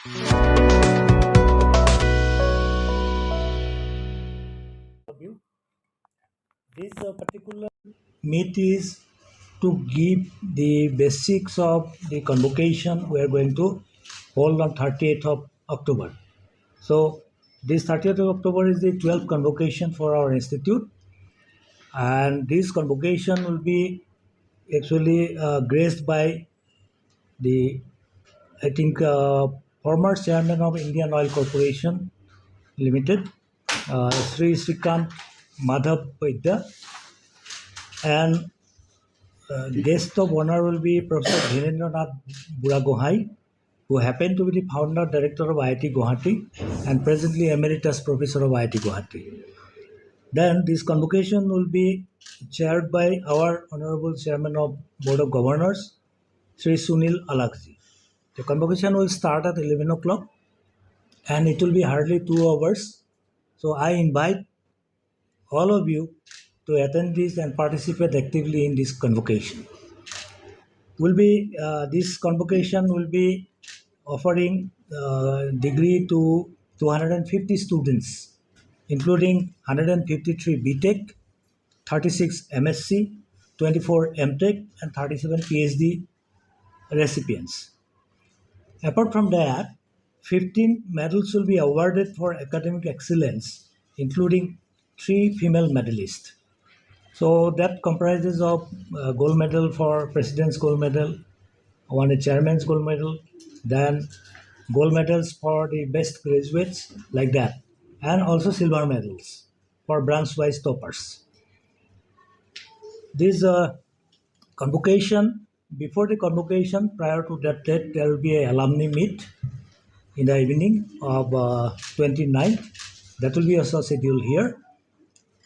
This particular meet is to give the basics of the convocation we are going to hold on 30th of October. So this 30th of October is the 12th convocation for our institute, and this convocation will be actually graced by the, I think, former chairman of Indian Oil Corporation Limited, Sri Srikant Madhav Vaidya, and guest of honor will be Professor Dhirendranath Buragohai, who happened to be the founder director of IIT Guwahati and presently emeritus professor of IIT Guwahati. Then this convocation will be chaired by our honorable chairman of Board of Governors, Sri Sunil Alagji. The convocation will start at 11 o'clock and it will be hardly 2 hours. So I invite all of you to attend this and participate actively in this convocation. This convocation will be offering degree to 250 students, including 153 BTech, 36 MSc, 24 MTech, and 37 PhD recipients. Apart from that, 15 medals will be awarded for academic excellence, including 3 female medalists. So that comprises of gold medal for President's Gold Medal, one a Chairman's Gold Medal, then gold medals for the best graduates, like that, and also silver medals for branch-wise toppers. This convocation, before the convocation, prior to that date, there will be an alumni meet in the evening of 29th. That will be also scheduled here.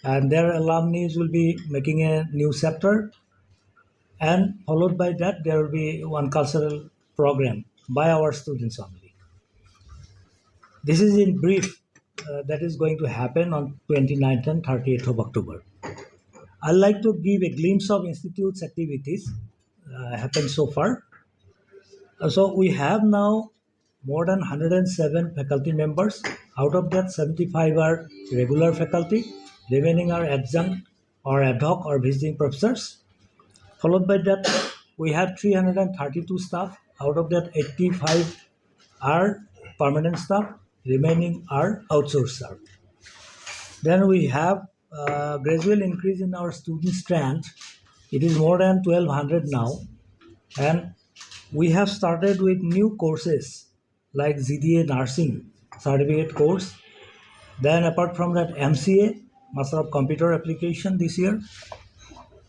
And their alumni will be making a new chapter, and followed by that there will be one cultural program by our students only. This is in brief that is going to happen on 29th and 30th of October. I'd like to give a glimpse of institute's activities happened so far. So we have now more than 107 faculty members. Out of that, 75 are regular faculty, remaining are adjunct or ad hoc or visiting professors. Followed by that, we have 332 staff. Out of that, 85 are permanent staff, remaining are outsourced staff. Then we have gradual increase in our student strength. It is more than 1200 now, and we have started with new courses like ZDA nursing certificate course. Then apart from that, MCA, Master of Computer Application this year.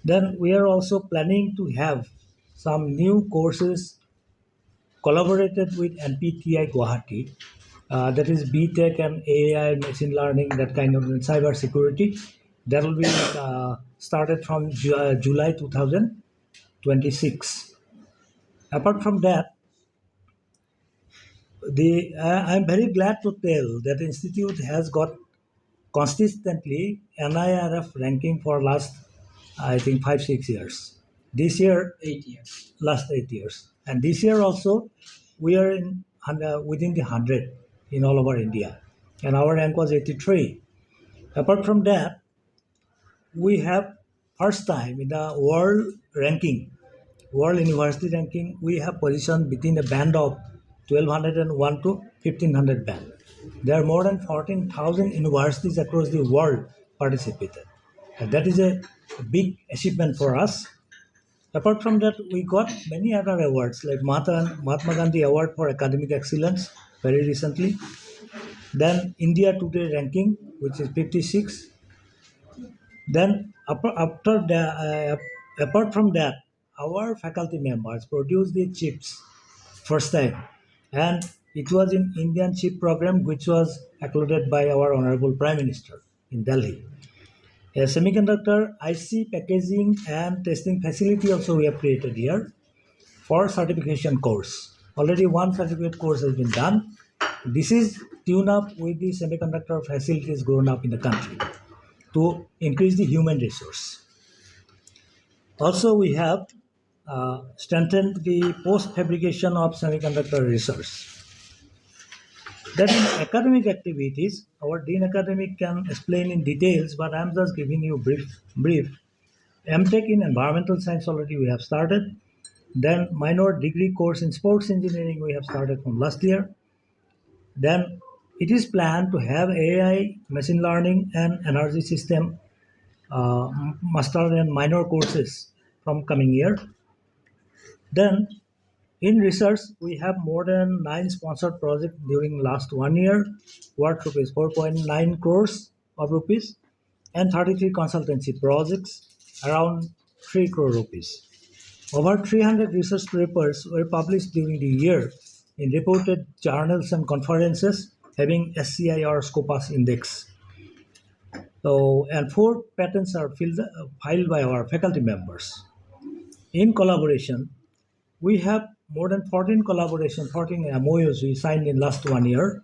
Then we are also planning to have some new courses collaborated with NPTI Guwahati, that is BTech and AI, machine learning, that kind of cyber security. That will be started from July 2026. Apart from that, I'm very glad to tell that the institute has got consistently NIRF ranking for last, I think, 5-6 years. This year, 8 years. Last 8 years, and this year also we are in within the 100 in all over India, and our rank was 83. Apart from that, we have first time in the world ranking, world university ranking, we have positioned between a band of 1201 to 1500 band. There are more than 14,000 universities across the world participated, and that is a big achievement for us. Apart from that, we got many other awards like Mahatma Gandhi Award for Academic Excellence very recently. Then India Today ranking, which is 56. Then apart from that, our faculty members produced the chips first time, and it was in Indian chip program, which was accredited by our Honorable Prime Minister in Delhi. A semiconductor IC packaging and testing facility also we have created here for certification course. Already one certificate course has been done. This is tuned up with the semiconductor facilities grown up in the country to increase the human resource. Also, we have strengthened the post-fabrication of semiconductor research. Then in academic activities, our Dean Academic can explain in details, but I'm just giving you brief. MTech in Environmental Science already we have started. Then minor degree course in Sports Engineering we have started from last year. Then it is planned to have AI, machine learning, and energy system master and minor courses from coming year. Then in research, we have more than 9 sponsored projects during last 1 year, worth rupees 4.9 crores of rupees, and 33 consultancy projects, around 3 crore rupees. Over 300 research papers were published during the year in reported journals and conferences having SCI or Scopus index. So, and 4 patents are filed by our faculty members. In collaboration, we have more than 14 collaboration, 14 MOUs we signed in last 1 year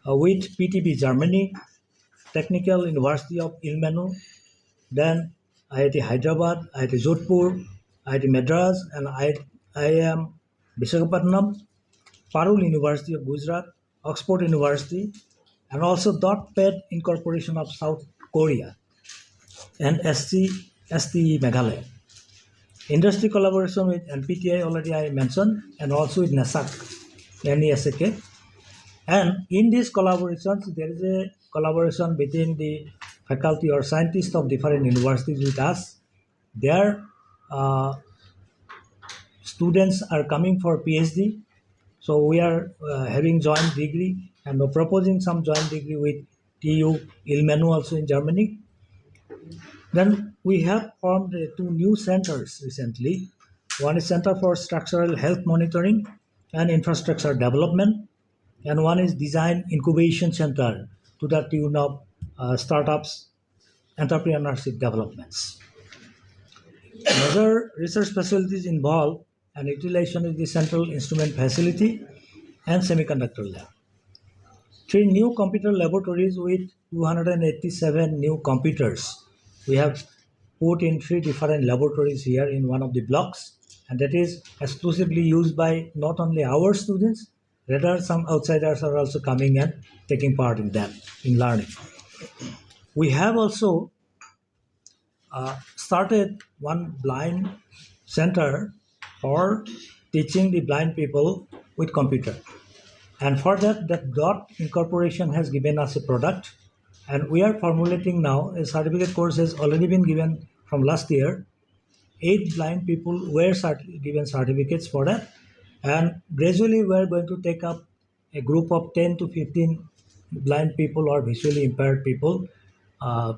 with PTB Germany, Technical University of Ilmenu, then IIT Hyderabad, IIT Jodhpur, IIT Madras, and IIM Visakhapatnam, Parul University of Gujarat, Oxford University, and also .PED Incorporation of South Korea, and STE Meghalaya. Industry collaboration with NPTI already I mentioned, and also with NESAK. And in these collaborations, there is a collaboration between the faculty or scientists of different universities with us. Their students are coming for PhD, so we are having joint degree and proposing some joint degree with TU Ilmenu also in Germany. Then we have formed 2 new centers recently. One is Center for Structural Health Monitoring and Infrastructure Development, and one is Design Incubation Center to the tune of startups, entrepreneurship developments. Major research facilities involved and utilization is the Central Instrument Facility and Semiconductor Lab. 3 new computer laboratories with 287 new computers. We have put in 3 different laboratories here in one of the blocks, and that is exclusively used by not only our students, rather some outsiders are also coming and taking part in that, in learning. We have also started one blind center for teaching the blind people with computer. And for that DOT Incorporation has given us a product, and we are formulating now. A certificate course has already been given from last year. 8 blind people were given certificates for that, and gradually we are going to take up a group of 10 to 15 blind people or visually impaired people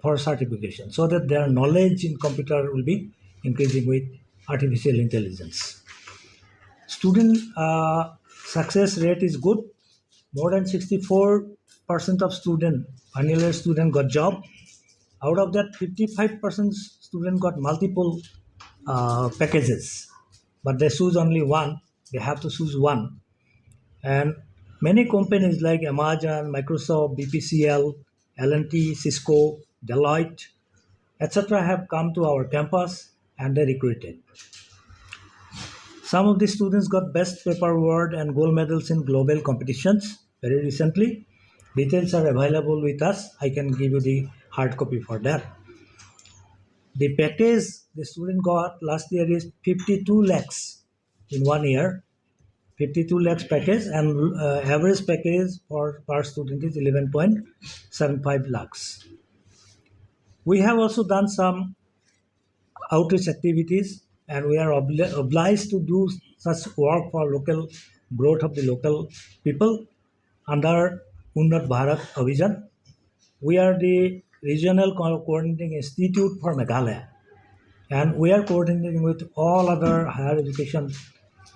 for certification, so that their knowledge in computer will be increasing with artificial intelligence. Student success rate is good. More than 64% of final year student got job. Out of that, 55% student got multiple packages, but they choose only one. They have to choose one. And many companies like Amazon, Microsoft, BPCL, L&T, Cisco, Deloitte, etc. have come to our campus and they recruited. Some of the students got best paper award and gold medals in global competitions very recently. Details are available with us. I can give you the hard copy for that. The package the student got last year is 52 lakhs in 1 year. 52 lakhs package, and average package for per student is 11.75 lakhs. We have also done some outreach activities, and we are obliged to do such work for local growth of the local people under Unnat Bharat Abhijan. We are the regional coordinating institute for Meghalaya, and we are coordinating with all other higher education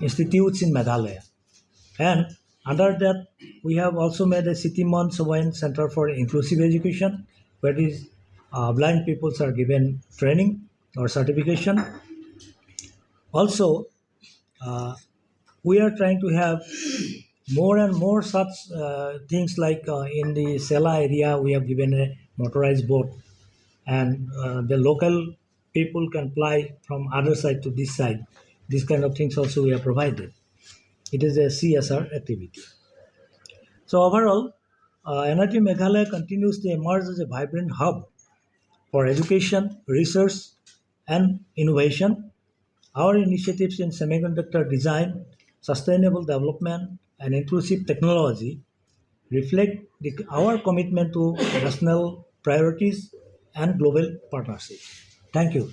institutes in Meghalaya. And under that, we have also made a Sitimon Sobain Center for Inclusive Education, where these blind people are given training or certification. Also, we are trying to have more and more such things like in the Sela area, we have given a motorized boat, and the local people can fly from other side to this side. These kind of things also we have provided. It is a CSR activity. So overall, NIT Meghalaya continues to emerge as a vibrant hub for education, research, and innovation. Our initiatives in semiconductor design, sustainable development, and inclusive technology reflect our commitment to national priorities and global partnerships. Thank you.